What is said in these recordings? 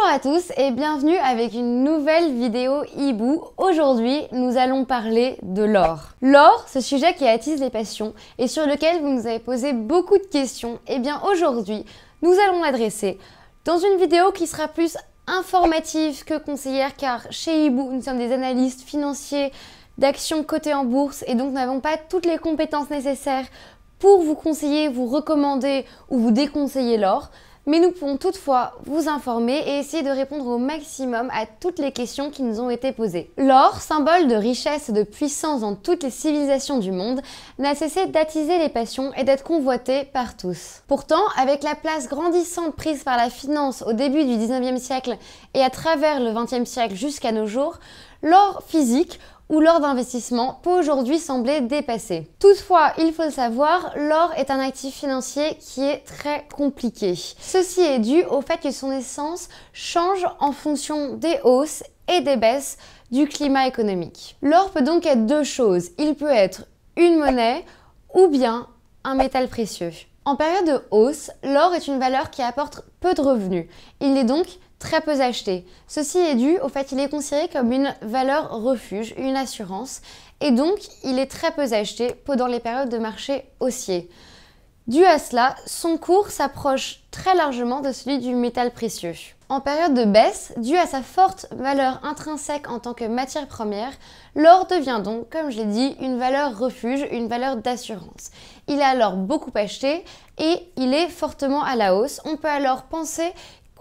Bonjour à tous et bienvenue avec une nouvelle vidéo hibou. Aujourd'hui, nous allons parler de l'or. L'or, ce sujet qui attise les passions et sur lequel vous nous avez posé beaucoup de questions, et bien aujourd'hui, nous allons l'adresser dans une vidéo qui sera plus informative que conseillère car chez Hibou, nous sommes des analystes financiers d'actions cotées en bourse et donc nous n'avons pas toutes les compétences nécessaires pour vous conseiller, vous recommander ou vous déconseiller l'or. Mais nous pouvons toutefois vous informer et essayer de répondre au maximum à toutes les questions qui nous ont été posées. L'or, symbole de richesse et de puissance dans toutes les civilisations du monde, n'a cessé d'attiser les passions et d'être convoité par tous. Pourtant, avec la place grandissante prise par la finance au début du 19e siècle et à travers le 20e siècle jusqu'à nos jours, l'or physique ou l'or d'investissement peut aujourd'hui sembler dépassé. Toutefois, il faut le savoir, l'or est un actif financier qui est très compliqué. Ceci est dû au fait que son essence change en fonction des hausses et des baisses du climat économique. L'or peut donc être deux choses. Il peut être une monnaie ou bien un métal précieux. En période de hausse, l'or est une valeur qui apporte peu de revenus. Il est donc très peu acheté. Ceci est dû au fait qu'il est considéré comme une valeur refuge, une assurance, et donc il est très peu acheté pendant les périodes de marché haussier. Dû à cela, son cours s'approche très largement de celui du métal précieux. En période de baisse, dû à sa forte valeur intrinsèque en tant que matière première, l'or devient donc, comme je l'ai dit, une valeur refuge, une valeur d'assurance. Il est alors beaucoup acheté et il est fortement à la hausse. On peut alors penser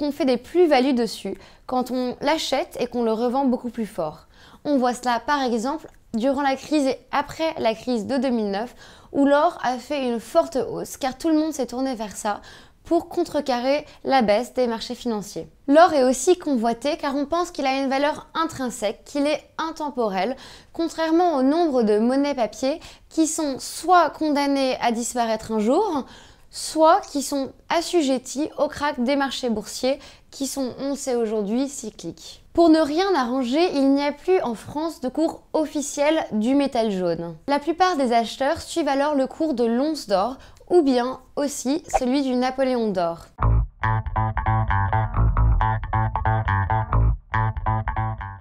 qu'on fait des plus-values dessus quand on l'achète et qu'on le revend beaucoup plus fort. On voit cela par exemple durant la crise et après la crise de 2009 où l'or a fait une forte hausse car tout le monde s'est tourné vers ça pour contrecarrer la baisse des marchés financiers. L'or est aussi convoité car on pense qu'il a une valeur intrinsèque, qu'il est intemporel, contrairement au nombre de monnaies papier qui sont soit condamnées à disparaître un jour, soit qui sont assujettis au krach des marchés boursiers qui sont, on sait aujourd'hui, cycliques. Pour ne rien arranger, il n'y a plus en France de cours officiel du métal jaune. La plupart des acheteurs suivent alors le cours de l'once d'or ou bien aussi celui du Napoléon d'or.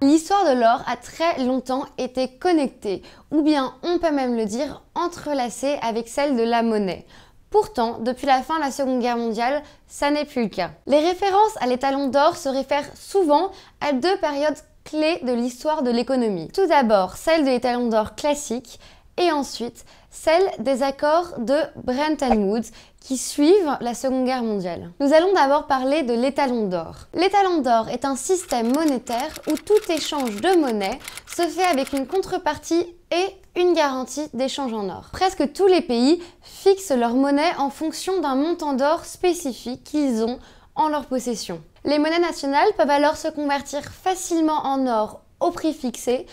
L'histoire de l'or a très longtemps été connectée, ou bien on peut même le dire entrelacée avec celle de la monnaie. Pourtant, depuis la fin de la Seconde Guerre mondiale, ça n'est plus le cas. Les références à l'étalon d'or se réfèrent souvent à deux périodes clés de l'histoire de l'économie. Tout d'abord, celle de l'étalon d'or classique et ensuite celle des accords de Bretton Woods qui suivent la Seconde Guerre mondiale. Nous allons d'abord parler de l'étalon d'or. L'étalon d'or est un système monétaire où tout échange de monnaie se fait avec une contrepartie et une garantie d'échange en or. Presque tous les pays fixent leur monnaie en fonction d'un montant d'or spécifique qu'ils ont en leur possession. Les monnaies nationales peuvent alors se convertir facilement en or au prix fixé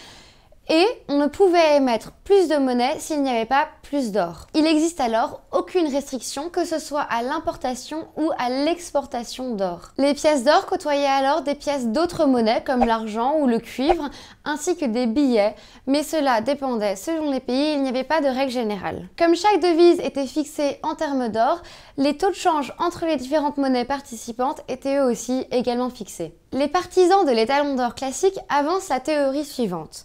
et on ne pouvait émettre plus de monnaie s'il n'y avait pas plus d'or. Il n'existe alors aucune restriction, que ce soit à l'importation ou à l'exportation d'or. Les pièces d'or côtoyaient alors des pièces d'autres monnaies comme l'argent ou le cuivre, ainsi que des billets, mais cela dépendait selon les pays, il n'y avait pas de règle générale. Comme chaque devise était fixée en termes d'or, les taux de change entre les différentes monnaies participantes étaient eux aussi également fixés. Les partisans de l'étalon d'or classique avancent la théorie suivante.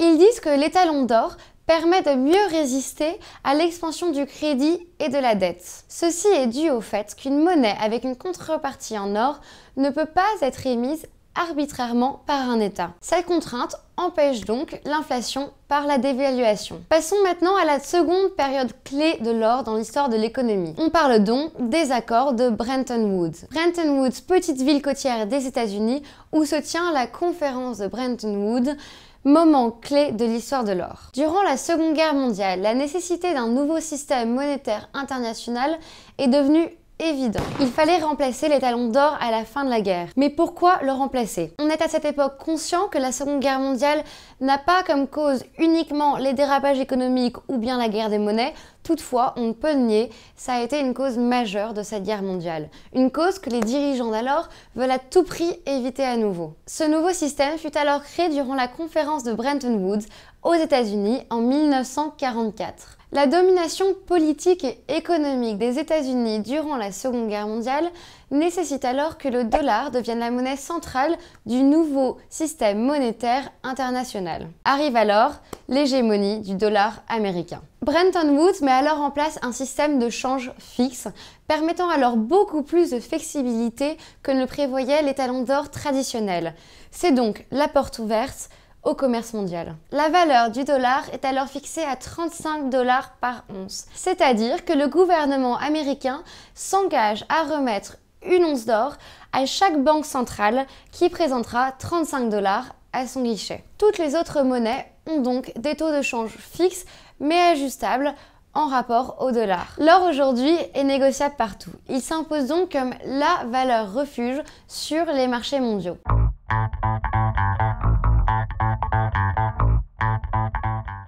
Ils disent que l'étalon d'or permet de mieux résister à l'expansion du crédit et de la dette. Ceci est dû au fait qu'une monnaie avec une contrepartie en or ne peut pas être émise arbitrairement par un État. Cette contrainte empêche donc l'inflation par la dévaluation. Passons maintenant à la seconde période clé de l'or dans l'histoire de l'économie. On parle donc des accords de Bretton Woods. Bretton Woods, petite ville côtière des États-Unis où se tient la conférence de Bretton Woods, moment clé de l'histoire de l'or. Durant la Seconde Guerre mondiale, la nécessité d'un nouveau système monétaire international est devenue évident. Il fallait remplacer l'étalon d'or à la fin de la guerre. Mais pourquoi le remplacer? On est à cette époque conscient que la Seconde Guerre mondiale n'a pas comme cause uniquement les dérapages économiques ou bien la guerre des monnaies. Toutefois, on ne peut le nier, ça a été une cause majeure de cette guerre mondiale. Une cause que les dirigeants d'alors veulent à tout prix éviter à nouveau. Ce nouveau système fut alors créé durant la conférence de Bretton Woods aux États-Unis en 1944. La domination politique et économique des États-Unis durant la Seconde Guerre mondiale nécessite alors que le dollar devienne la monnaie centrale du nouveau système monétaire international. Arrive alors l'hégémonie du dollar américain. Bretton Woods met alors en place un système de change fixe, permettant alors beaucoup plus de flexibilité que ne le prévoyait les talons d'or traditionnels. C'est donc la porte ouverte au commerce mondial. La valeur du dollar est alors fixée à 35 $ par once, c'est-à-dire que le gouvernement américain s'engage à remettre une once d'or à chaque banque centrale qui présentera 35 $ à son guichet. Toutes les autres monnaies ont donc des taux de change fixes mais ajustables en rapport au dollar. L'or aujourd'hui est négociable partout. Il s'impose donc comme la valeur refuge sur les marchés mondiaux.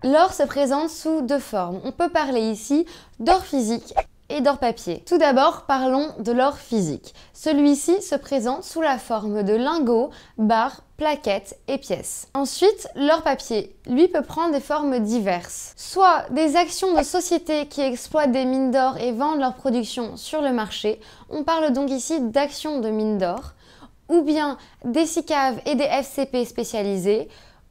L'or se présente sous deux formes. On peut parler ici d'or physique et d'or papier. Tout d'abord, parlons de l'or physique. Celui-ci se présente sous la forme de lingots, barres, plaquettes et pièces. Ensuite, l'or papier, lui, peut prendre des formes diverses. Soit des actions de sociétés qui exploitent des mines d'or et vendent leur production sur le marché. On parle donc ici d'actions de mines d'or. Ou bien des SICAV et des FCP spécialisés,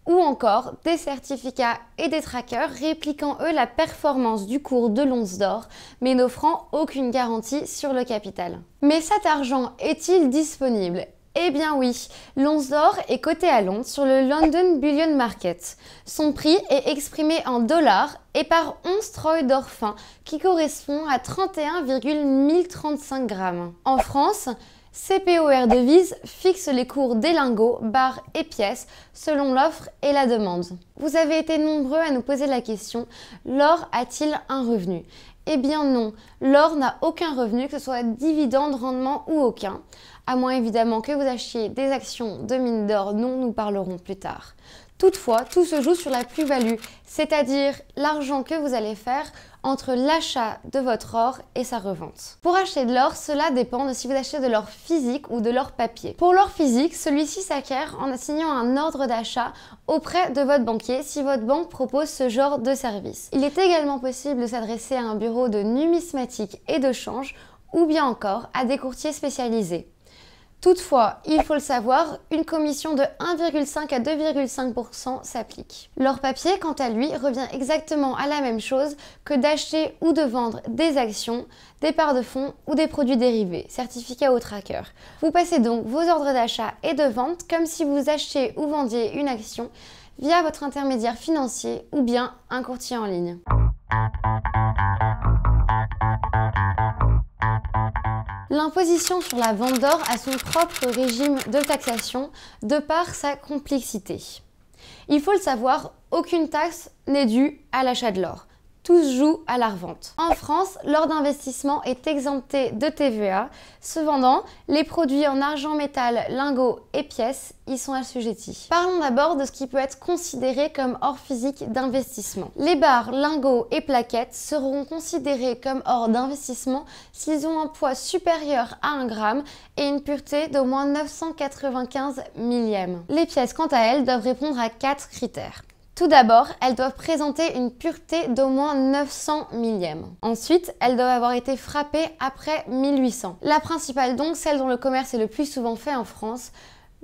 ou encore des certificats et des trackers répliquant eux la performance du cours de l'once d'or, mais n'offrant aucune garantie sur le capital. Mais cet argent est-il disponible ? Eh bien oui, l'once d'or est cotée à Londres sur le London Bullion Market. Son prix est exprimé en dollars et par once troy d'or fin, qui correspond à 31,1035 grammes. En France, CPOR Devises fixe les cours des lingots, barres et pièces selon l'offre et la demande. Vous avez été nombreux à nous poser la question, l'or a-t-il un revenu ? Eh bien non, l'or n'a aucun revenu, que ce soit dividende, rendement ou aucun. À moins évidemment que vous achetiez des actions de mines d'or dont nous parlerons plus tard. Toutefois, tout se joue sur la plus-value, c'est-à-dire l'argent que vous allez faire entre l'achat de votre or et sa revente. Pour acheter de l'or, cela dépend de si vous achetez de l'or physique ou de l'or papier. Pour l'or physique, celui-ci s'acquiert en assignant un ordre d'achat auprès de votre banquier si votre banque propose ce genre de service. Il est également possible de s'adresser à un bureau de numismatique et de change ou bien encore à des courtiers spécialisés. Toutefois, il faut le savoir, une commission de 1,5 à 2,5% s'applique. L'or papier, quant à lui, revient exactement à la même chose que d'acheter ou de vendre des actions, des parts de fonds ou des produits dérivés, certificats ou trackers. Vous passez donc vos ordres d'achat et de vente comme si vous achetiez ou vendiez une action via votre intermédiaire financier ou bien un courtier en ligne. L'imposition sur la vente d'or a son propre régime de taxation de par sa complexité. Il faut le savoir, aucune taxe n'est due à l'achat de l'or. Tout se joue à la revente. En France, l'or d'investissement est exempté de TVA. Cependant, les produits en argent, métal, lingots et pièces y sont assujettis. Parlons d'abord de ce qui peut être considéré comme or physique d'investissement. Les barres, lingots et plaquettes seront considérés comme or d'investissement s'ils ont un poids supérieur à 1 gramme et une pureté d'au moins 995 millièmes. Les pièces, quant à elles, doivent répondre à 4 critères. Tout d'abord, elles doivent présenter une pureté d'au moins 900 millièmes. Ensuite, elles doivent avoir été frappées après 1800. La principale donc, celle dont le commerce est le plus souvent fait en France,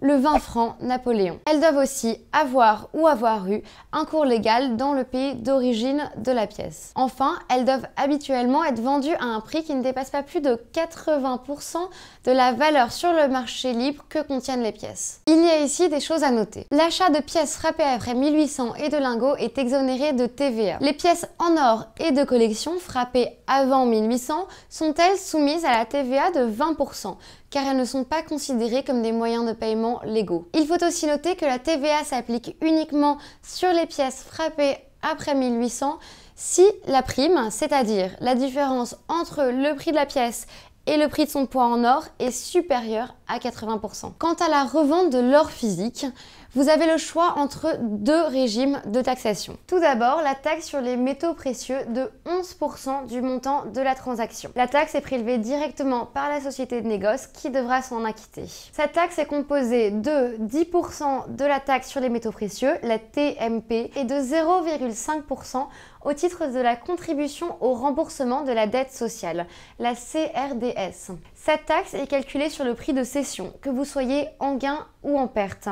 le 20 francs Napoléon. Elles doivent aussi avoir ou avoir eu un cours légal dans le pays d'origine de la pièce. Enfin, elles doivent habituellement être vendues à un prix qui ne dépasse pas plus de 80% de la valeur sur le marché libre que contiennent les pièces. Il y a ici des choses à noter. L'achat de pièces frappées après 1800 et de lingots est exonéré de TVA. Les pièces en or et de collection frappées avant 1800 sont-elles soumises à la TVA de 20%, car elles ne sont pas considérées comme des moyens de paiement légaux. Il faut aussi noter que la TVA s'applique uniquement sur les pièces frappées après 1800 si la prime, c'est-à-dire la différence entre le prix de la pièce et le prix de son poids en or est supérieur à 80%. Quant à la revente de l'or physique, Vous avez le choix entre deux régimes de taxation. Tout d'abord, la taxe sur les métaux précieux de 11% du montant de la transaction. La taxe est prélevée directement par la société de négoce qui devra s'en acquitter. Cette taxe est composée de 10% de la taxe sur les métaux précieux, la TMP, et de 0,5% au titre de la contribution au remboursement de la dette sociale, la CRDS. Cette taxe est calculée sur le prix de cession, que vous soyez en gain ou en perte.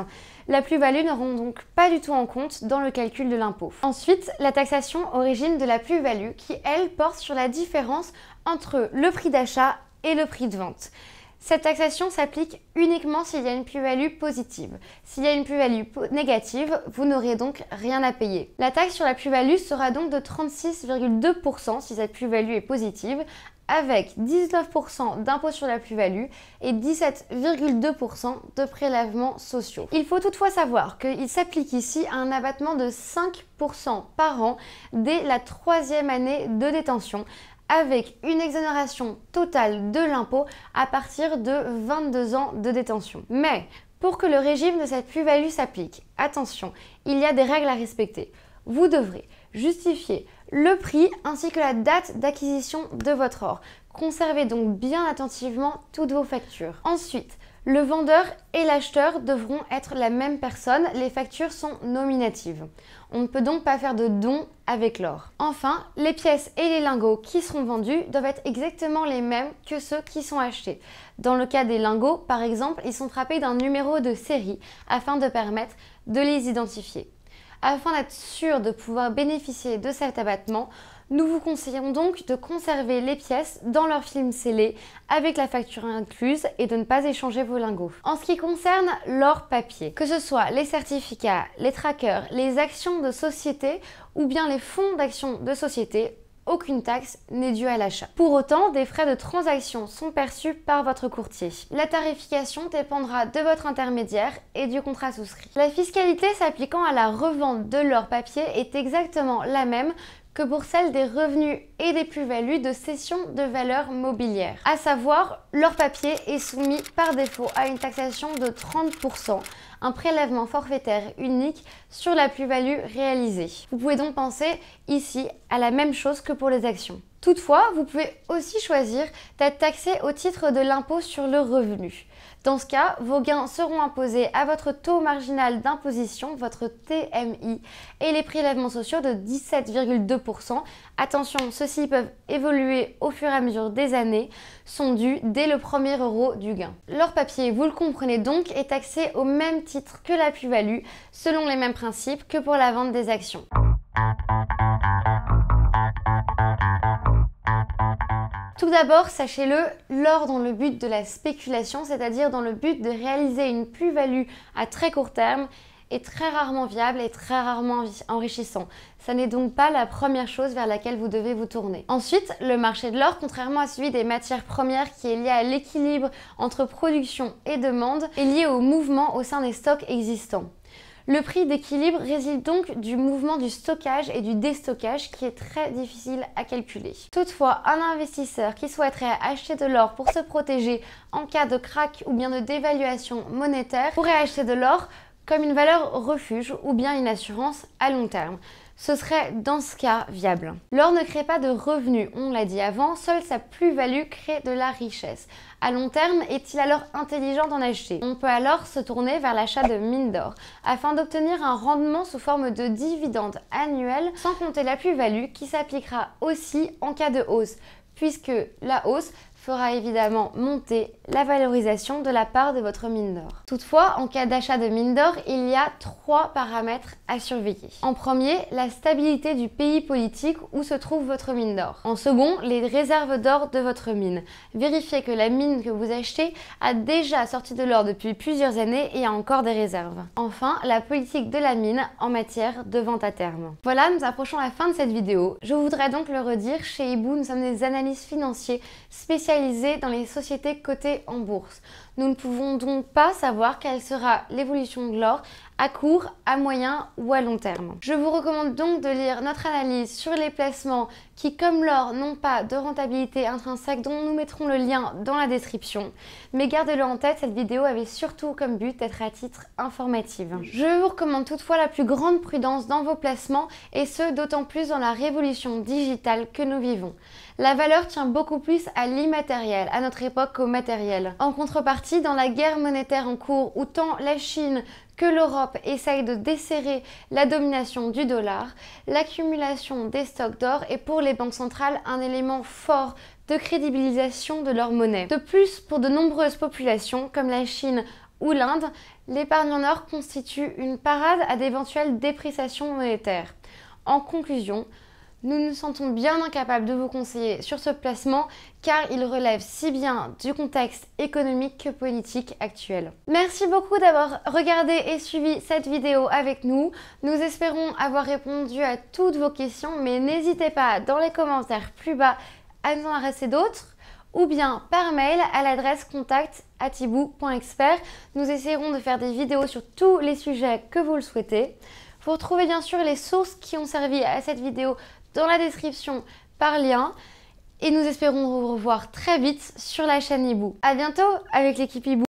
La plus-value ne rend donc pas du tout en compte dans le calcul de l'impôt. Ensuite, la taxation au régime de la plus-value qui, elle, porte sur la différence entre le prix d'achat et le prix de vente. Cette taxation s'applique uniquement s'il y a une plus-value positive. S'il y a une plus-value négative, vous n'aurez donc rien à payer. La taxe sur la plus-value sera donc de 36,2% si cette plus-value est positive, avec 19% d'impôt sur la plus-value et 17,2% de prélèvements sociaux. Il faut toutefois savoir qu'il s'applique ici à un abattement de 5% par an dès la 3e année de détention, avec une exonération totale de l'impôt à partir de 22 ans de détention. Mais pour que le régime de cette plus-value s'applique, attention, il y a des règles à respecter. Vous devrez justifier le prix ainsi que la date d'acquisition de votre or. Conservez donc bien attentivement toutes vos factures. Ensuite, le vendeur et l'acheteur devront être la même personne, les factures sont nominatives. On ne peut donc pas faire de don avec l'or. Enfin, les pièces et les lingots qui seront vendus doivent être exactement les mêmes que ceux qui sont achetés. Dans le cas des lingots, par exemple, ils sont frappés d'un numéro de série afin de permettre de les identifier. Afin d'être sûr de pouvoir bénéficier de cet abattement, nous vous conseillons donc de conserver les pièces dans leur film scellé avec la facture incluse et de ne pas échanger vos lingots. En ce qui concerne l'or papier, que ce soit les certificats, les trackers, les actions de société ou bien les fonds d'actions de société, aucune taxe n'est due à l'achat. Pour autant, des frais de transaction sont perçus par votre courtier. La tarification dépendra de votre intermédiaire et du contrat souscrit. La fiscalité s'appliquant à la revente de l'or papier est exactement la même que pour celle des revenus et des plus-values de cession de valeurs mobilières. À savoir, l'or papier est soumis par défaut à une taxation de 30%, un prélèvement forfaitaire unique sur la plus-value réalisée. Vous pouvez donc penser ici à la même chose que pour les actions. Toutefois, vous pouvez aussi choisir d'être taxé au titre de l'impôt sur le revenu. Dans ce cas, vos gains seront imposés à votre taux marginal d'imposition, votre TMI, et les prélèvements sociaux de 17,2%. Attention, ceux-ci peuvent évoluer au fur et à mesure des années, sont dus dès le premier euro du gain. L'or papier, vous le comprenez donc, est taxé au même titre que la plus-value, selon les mêmes principes que pour la vente des actions. Tout d'abord, sachez-le, l'or dans le but de la spéculation, c'est-à-dire dans le but de réaliser une plus-value à très court terme, est très rarement viable et très rarement enrichissant. Ça n'est donc pas la première chose vers laquelle vous devez vous tourner. Ensuite, le marché de l'or, contrairement à celui des matières premières qui est lié à l'équilibre entre production et demande, est lié au mouvement au sein des stocks existants. Le prix d'équilibre réside donc du mouvement du stockage et du déstockage qui est très difficile à calculer. Toutefois, un investisseur qui souhaiterait acheter de l'or pour se protéger en cas de krach ou bien de dévaluation monétaire pourrait acheter de l'or comme une valeur refuge ou bien une assurance à long terme. Ce serait dans ce cas viable. L'or ne crée pas de revenus, on l'a dit avant, seule sa plus-value crée de la richesse. À long terme, est-il alors intelligent d'en acheter? On peut alors se tourner vers l'achat de mines d'or, afin d'obtenir un rendement sous forme de dividendes annuels, sans compter la plus-value qui s'appliquera aussi en cas de hausse, puisque la hausse fera évidemment monter la valorisation de la part de votre mine d'or. Toutefois, en cas d'achat de mine d'or, il y a 3 paramètres à surveiller. En premier, la stabilité du pays politique où se trouve votre mine d'or. En second, les réserves d'or de votre mine. Vérifiez que la mine que vous achetez a déjà sorti de l'or depuis plusieurs années et a encore des réserves. Enfin, la politique de la mine en matière de vente à terme. Voilà, nous approchons la fin de cette vidéo. Je voudrais donc le redire, chez Ibou, nous sommes des analystes financiers spécialisés dans les sociétés cotées en bourse. Nous ne pouvons donc pas savoir quelle sera l'évolution de l'or à court, à moyen ou à long terme. Je vous recommande donc de lire notre analyse sur les placements qui, comme l'or, n'ont pas de rentabilité intrinsèque, dont nous mettrons le lien dans la description. Mais gardez-le en tête, cette vidéo avait surtout comme but d'être à titre informatif. Je vous recommande toutefois la plus grande prudence dans vos placements, et ce d'autant plus dans la révolution digitale que nous vivons. La valeur tient beaucoup plus à l'immatériel, à notre époque, qu'au matériel. En contrepartie, dans la guerre monétaire en cours, où tant la Chine que l'Europe essaye de desserrer la domination du dollar, l'accumulation des stocks d'or est pour les banques centrales un élément fort de crédibilisation de leur monnaie. De plus, pour de nombreuses populations comme la Chine ou l'Inde, l'épargne en or constitue une parade à d'éventuelles dépréciations monétaires. En conclusion, nous nous sentons bien incapables de vous conseiller sur ce placement car il relève si bien du contexte économique que politique actuel. Merci beaucoup d'avoir regardé et suivi cette vidéo avec nous. Nous espérons avoir répondu à toutes vos questions, mais n'hésitez pas dans les commentaires plus bas à nous en adresser d'autres ou bien par mail à l'adresse contact@ibou.expert. Nous essaierons de faire des vidéos sur tous les sujets que vous le souhaitez. Vous retrouvez bien sûr les sources qui ont servi à cette vidéo dans la description par lien, et nous espérons vous revoir très vite sur la chaîne Ibou. À bientôt avec l'équipe Ibou.